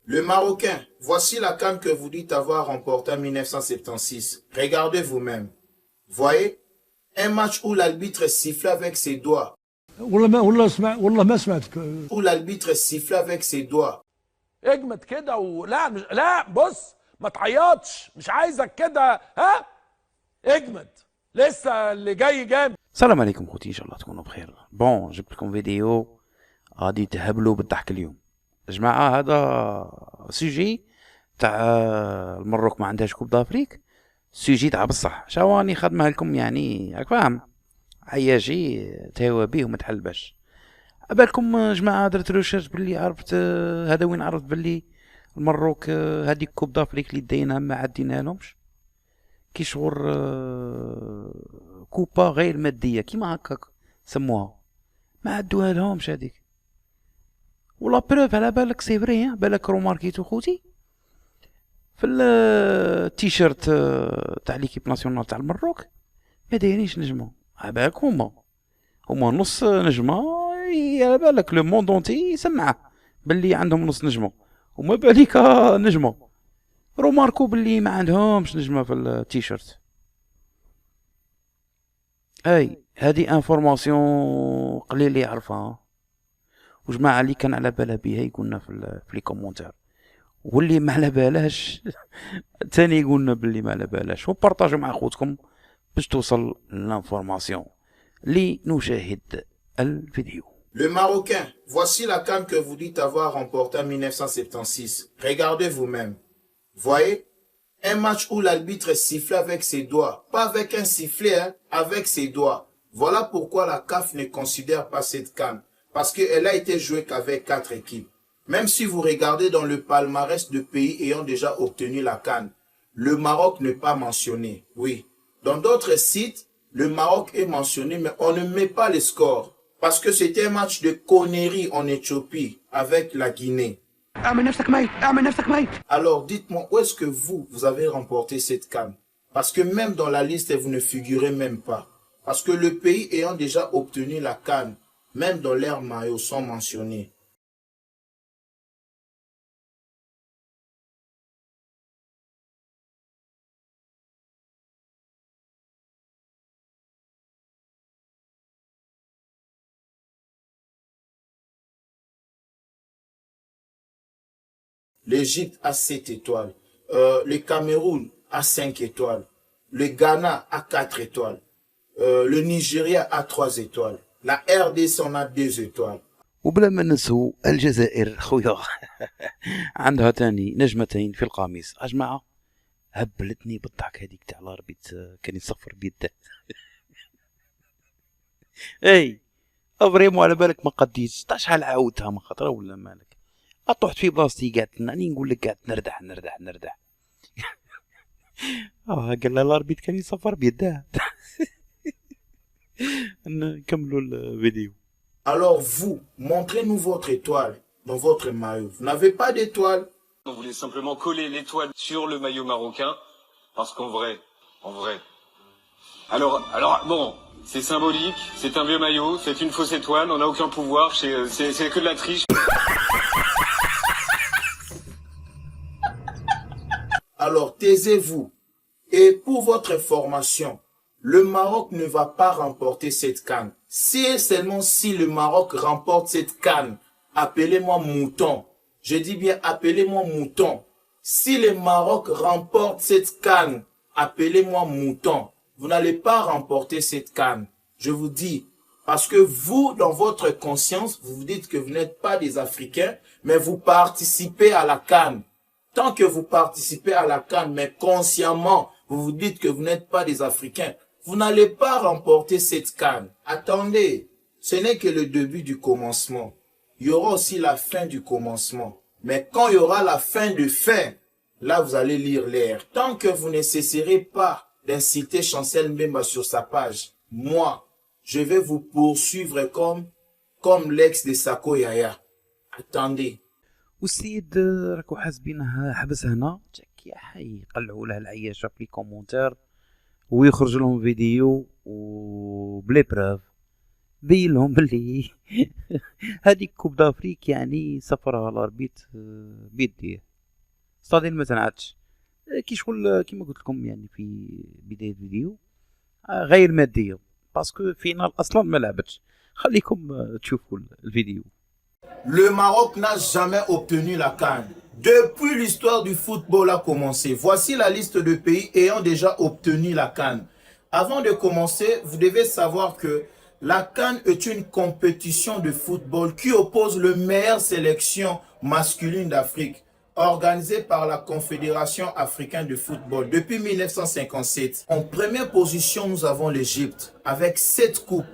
Le Marocain, voici la CAN que vous dites avoir remportée en 1976. Regardez vous-même. Voyez, un match où l'arbitre siffle avec ses doigts. Où l'arbitre siffle avec ses doigts. اجمد كده ولا مش لا بص ما تعيطش مش عايزك كده ها اجمد لسه اللي جاي جامد. السلام عليكم خوتي، ان شاء الله تكونوا بخير. بون جبت لكم فيديو غادي تهبلوا بالضحك اليوم. يا جماعه هذا سوجي تاع المروك ما عندهاش كوب دافريك، سوجي تاع بصح شواني خدمها لكم، يعني راك فاهم، عياشي تهوى بيه وما تحلبش. عبالكم جماعه درت ريشيرش باللي عرفت هذا وين عرفت باللي المروك هذيك كوب دافريك اللي داينها ما عدينا لهمش كي شغور كوبا غير ماديه كيما هكاك سموها، ما عدوها لهمش هذيك. ولا بروف على بالك سي فري، بالك روماركيتو خوتي في التيشيرت تاع ليكيب ناسيونال تاع المروك ما دايرينش نجمه. على بالك هما نص نجمه، على بالك لو موند اونتي يسمعه باللي عندهم نص نجمه، وما بالك نجمه روماركو باللي ما عندهمش نجمه في التيشيرت. اي هذه انفورماسيون قليل اللي يعرفها، وجماعه اللي كان على بالها بها يقولنا في لي كومونتير، واللي ما على بالاش ثاني يقولنا باللي ما على بالاش، وبارطاجوا مع خوتكم باش توصل لانفورماسيون. لنشاهد الفيديو. Le Marocain, voici la CAN que vous dites avoir remportée en 1976. Regardez vous-même. Voyez, un match où l'arbitre siffle avec ses doigts. Pas avec un sifflet, hein, avec ses doigts. Voilà pourquoi la CAF ne considère pas cette CAN. Parce qu'elle a été jouée qu'avec 4 équipes. Même si vous regardez dans le palmarès de pays ayant déjà obtenu la CAN, le Maroc n'est pas mentionné. Oui. Dans d'autres sites, le Maroc est mentionné, mais on ne met pas les scores. Parce que c'était un match de conneries en Éthiopie avec la Guinée. Alors dites-moi, où est-ce que vous avez remporté cette CAN? Parce que même dans la liste, vous ne figurez même pas. Parce que le pays ayant déjà obtenu la CAN, même dans leurs maillots, sont mentionnés. L'Égypte a 7 étoiles. Le Cameroun a 5 étoiles. Le Ghana a 4 étoiles. Le Nigeria a 3 étoiles. La RDC en a 2 étoiles. وبلا ما ننسوا الجزائر خويا عندها تاني نجمتين في القميص. أجماعة هبلتني بالضحك هذيك تاع الاربيت كان يصفر بيده. اي افريمو على بالك ما قديتش شحال عاودتها من خطره ولا مالك طحت في بلاصتي قعدت راني نقول لك قعدت نردح قال الاربيت كان يصفر بيده. نكملوا الفيديو. Alors vous, montrez-nous votre étoile dans votre maillot. Vous n'avez pas d'étoile? On voulait simplement coller l'étoile sur le maillot marocain, parce qu'en vrai, alors bon, c'est symbolique, c'est un vieux maillot, c'est une fausse étoile, on n'a aucun pouvoir, c'est que de la triche. Alors taisez-vous. Et pour votre information, le Maroc ne va pas remporter cette CAN. Si et seulement si le Maroc remporte cette CAN, appelez-moi mouton. Je dis bien appelez-moi mouton. Si le Maroc remporte cette CAN, appelez-moi mouton. Vous n'allez pas remporter cette CAN. Je vous dis, parce que vous, dans votre conscience, vous vous dites que vous n'êtes pas des Africains, mais vous participez à la CAN. Tant que vous participez à la CAN, mais consciemment, vous vous dites que vous n'êtes pas des Africains, vous n'allez pas remporter cette CAN. Attendez, ce n'est que le début du commencement. Il y aura aussi la fin du commencement. Mais quand il y aura la fin de fin, là vous allez lire l'air. Tant que vous ne cesserez pas d'inciter Chancel Mbemba sur sa page, moi, je vais vous poursuivre comme l'ex de Sako Yaya. Attendez. والسيد راكو حاسبينه حبس هنا تك يا حي يقلعوا له العياشه في كومونتير ويخرج لهم فيديو وبلي بروف بين لهم باللي هذيك كوب دافريك يعني سفرها الاربيط بيديه صادين ما تنعدش كي شغل كيما قلت لكم يعني في بدايه الفيديو غير ماديه باسكو فينال اصلا ما لعبتش خليكم تشوفوا الفيديو. Le Maroc n'a jamais obtenu la CAN. Depuis l'histoire du football a commencé, voici la liste de pays ayant déjà obtenu la CAN. Avant de commencer, vous devez savoir que la CAN est une compétition de football qui oppose les meilleures sélections masculines d'Afrique, organisée par la Confédération africaine de football depuis 1957. En première position, nous avons l'Égypte avec 7 coupes.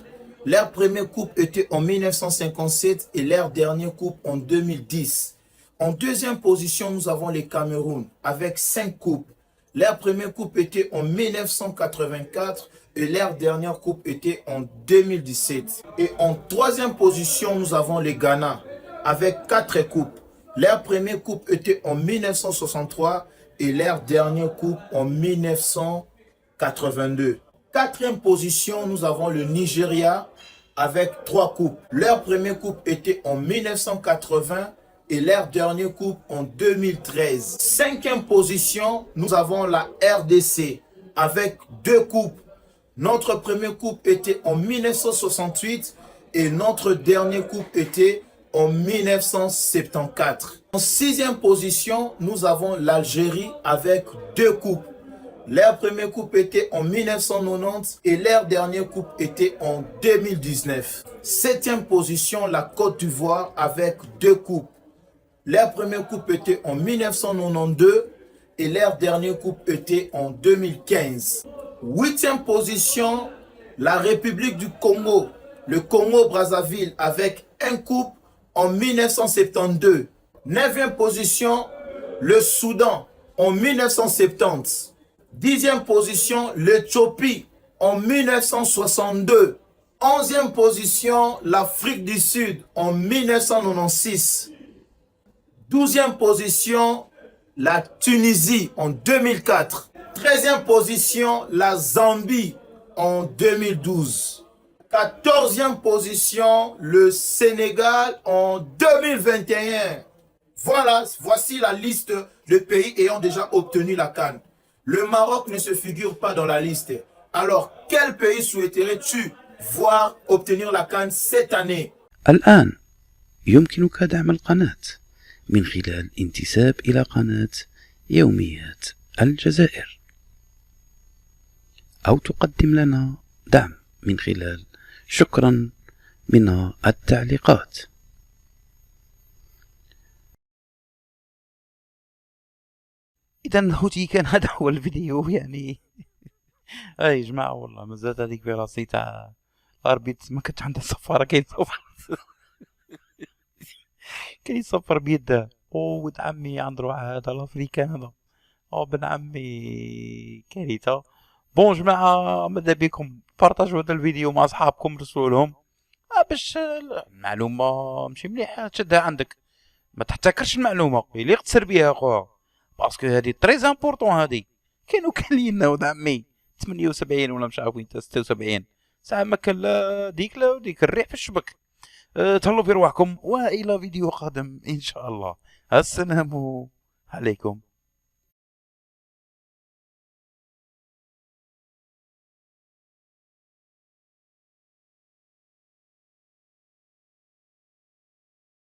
Leur première coupe était en 1957 et leur dernière coupe en 2010. En deuxième position, nous avons les Cameroun avec 5 coupes. Leur première coupe était en 1984 et leur dernière coupe était en 2017. Et en troisième position, nous avons les Ghana avec 4 coupes. Leur première coupe était en 1963 et leur dernière coupe en 1982. Quatrième position, nous avons le Nigeria avec 3 coupes. Leur première coupe était en 1980 et leur dernière coupe en 2013. Cinquième position, nous avons la RDC avec 2 coupes. Notre première coupe était en 1968 et notre dernière coupe était en 1974. En sixième position, nous avons l'Algérie avec 2 coupes. Leur première coupe était en 1990 et leur dernière coupe était en 2019. Septième position, la Côte d'Ivoire avec 2 coupes. Leur première coupe était en 1992 et leur dernière coupe était en 2015. Huitième position, la République du Congo, le Congo-Brazzaville avec 1 coupe en 1972. Neuvième position, le Soudan en 1970. Dixième position, l'Éthiopie en 1962. Onzième position, l'Afrique du Sud en 1996. Douzième position, la Tunisie en 2004. 13e position, la Zambie en 2012. 14e position, le Sénégal en 2021. Voilà, voici la liste de pays ayant déjà obtenu la CAN. Le Maroc ne se figure pas dans la liste. Alors, quel pays souhaiterais-tu voir obtenir la CAN cette année? الآن يمكنك دعم القناة من خلال انتساب إلى قناة يوميات الجزائر أو تقدم لنا دعم من خلال شكرا من التعليقات. إذا هوتي كان هذا هو الفيديو يعني يا جماعة والله مازالت هذيك في راسي تاع الاربيت ما كانتش عندها صفارة كاين صفر كان يصفر بيده. ولد عمي عند روح هذا الافريكان هذا بن عمي كارثة. بون جماعة ماذا بكم بارطاجوا هذا الفيديو مع اصحابكم رسلوا لهم باش المعلومة ماشي مليحة تشدها عندك ما تحتكرش المعلومة اللي يقتصر بها خويا باسكو هادي تري امبورطون. هادي كانوا كالينا ولد عمي 78 ولا مش عارف وين 76 ساعة ما كان لا ديك الريح في الشبك. تهلوا في رواحكم والى فيديو قادم ان شاء الله. السلام عليكم.